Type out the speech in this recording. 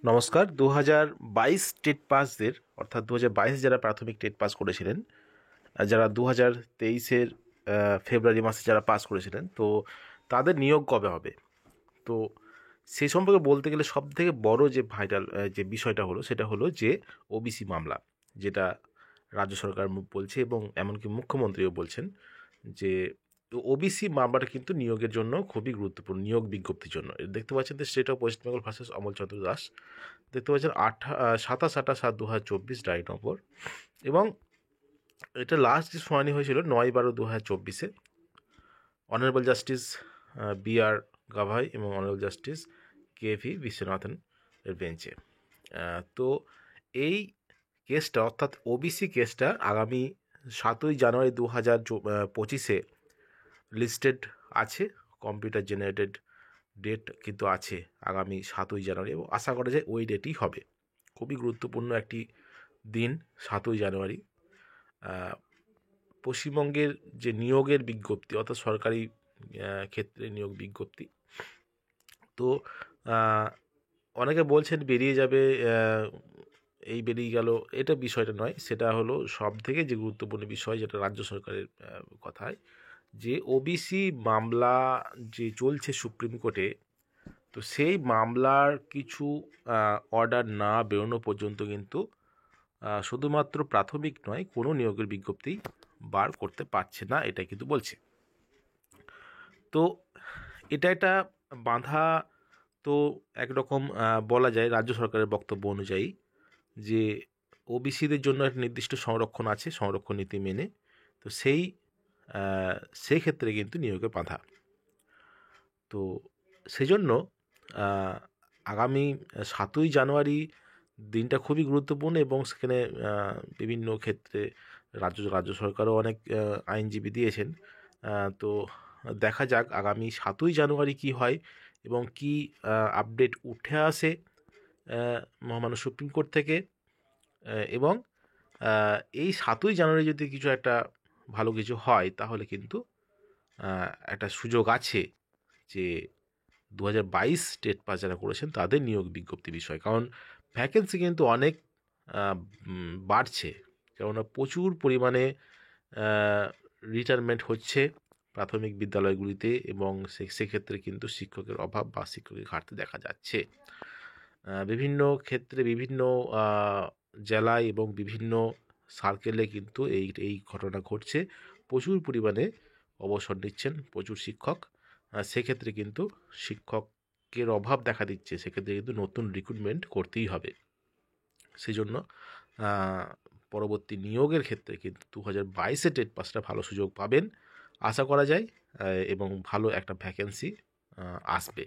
নমস্কার। 2022 টেট পাসদের অর্থাৎ 2022 যারা প্রাথমিক টেট পাস করেছিলেন, যারা 2023-এর ফেব্রুয়ারি মাসে যারা পাস করেছিলেন, তো তাদের নিয়োগ কবে হবে? তো সেই সম্পর্কে বলতে গেলে সবথেকে বড় যে ভাইরাল যে বিষয়টা হলো সেটা হলো যে ওবিসি মামলা, যেটা রাজ্য সরকার বলছে এবং এমনকি মুখ্যমন্ত্রীও বলছেন যে ওবিসি মামলাটা কিন্তু নিয়োগের জন্য খুবই গুরুত্বপূর্ণ, নিয়োগ বিজ্ঞপ্তির জন্য। দেখতে পাচ্ছেন যে state of West Bengal versus Amal Chandra Das, দেখতে পাচ্ছেন 27/8/7/2024 ডায়েরি নম্বর, এবং এটা লাস্ট যে শুনানি হয়েছিল 9/12/2024-এ অনারেবল জাস্টিস বি.আর. গাভাই এবং অনারেবল জাস্টিস কে.ভি. বিশ্বনাথন এর বেঞ্চে। তো এই কেসটা অর্থাৎ ওবিসি কেসটা আগামী 7ই জানুয়ারি 2025-এ লিস্টেড আছে। কম্পিউটার জেনারেটেড ডেট কিন্তু আছে আগামী 7ই জানুয়ারি, এবং আশা করা যায় ওই ডেটই হবে। খুবই গুরুত্বপূর্ণ একটি দিন 7ই জানুয়ারি। পশ্চিমবঙ্গের যে নিয়োগের বিজ্ঞপ্তি অর্থাৎ সরকারি ক্ষেত্রে নিয়োগ বিজ্ঞপ্তি, তো অনেকে বলছেন বেরিয়ে যাবে, এই বেরিয়ে গেল, এটা বিষয়টা নয়। সেটা হলো সব থেকে যে গুরুত্বপূর্ণ বিষয়, যেটা রাজ্য সরকারের কথায়, যে ওবিসি মামলা যে চলছে সুপ্রিম কোর্টে, তো সেই মামলার কিছু অর্ডার না বেরোনো পর্যন্ত কিন্তু শুধুমাত্র প্রাথমিক নয়, কোনো নিয়োগের বিজ্ঞপ্তি বার করতে পারছে না, এটা কিন্তু বলছে। তো এটা একটা বাঁধা, তো একরকম বলা যায় রাজ্য সরকারের বক্তব্য অনুযায়ী যে ওবিসিদের জন্য একটা নির্দিষ্ট সংরক্ষণ আছে, সংরক্ষণ নীতি মেনে, তো সেই ক্ষেত্রে কিন্তু নিয়োগে বাঁধা। তো সেজন্য আগামী 7ই জানুয়ারি দিনটা খুবই গুরুত্বপূর্ণ, এবং সেখানে বিভিন্ন ক্ষেত্রে রাজ্য সরকারও অনেক আইনজীবী দিয়েছেন। তো দেখা যাক আগামী 7ই জানুয়ারি কী হয় এবং কি আপডেট উঠে আসে মহামান্য সুপ্রিম কোর্ট থেকে। এবং এই 7ই জানুয়ারি যদি কিছু একটা ভালো কিছু হয়, তাহলে কিন্তু একটা সুযোগ আছে যে 2022 টেট পাস যারা করেছেন তাদের নিয়োগ বিজ্ঞপ্তি বিষয়। কারণ ভ্যাকেন্সি কিন্তু অনেক বাড়ছে, কেননা প্রচুর পরিমাণে রিটায়ারমেন্ট হচ্ছে প্রাথমিক বিদ্যালয়গুলিতে, এবং সেক্ষেত্রে কিন্তু শিক্ষকের অভাব বা শিক্ষকের ঘাটতি দেখা যাচ্ছে বিভিন্ন ক্ষেত্রে, বিভিন্ন জেলায় এবং বিভিন্ন সার্কেলে কিন্তু এই ঘটনা ঘটছে। প্রচুর পরিমাণে অবসর নিচ্ছেন প্রচুর শিক্ষক, সেক্ষেত্রে কিন্তু শিক্ষকের অভাব দেখা দিচ্ছে, সেক্ষেত্রে কিন্তু নতুন রিক্রুটমেন্ট করতেই হবে। সেই জন্য পরবর্তী নিয়োগের ক্ষেত্রে কিন্তু 2022-এ টেট পাসটা ভালো সুযোগ পাবেন আশা করা যায়, এবং ভালো একটা ভ্যাকেন্সি আসবে।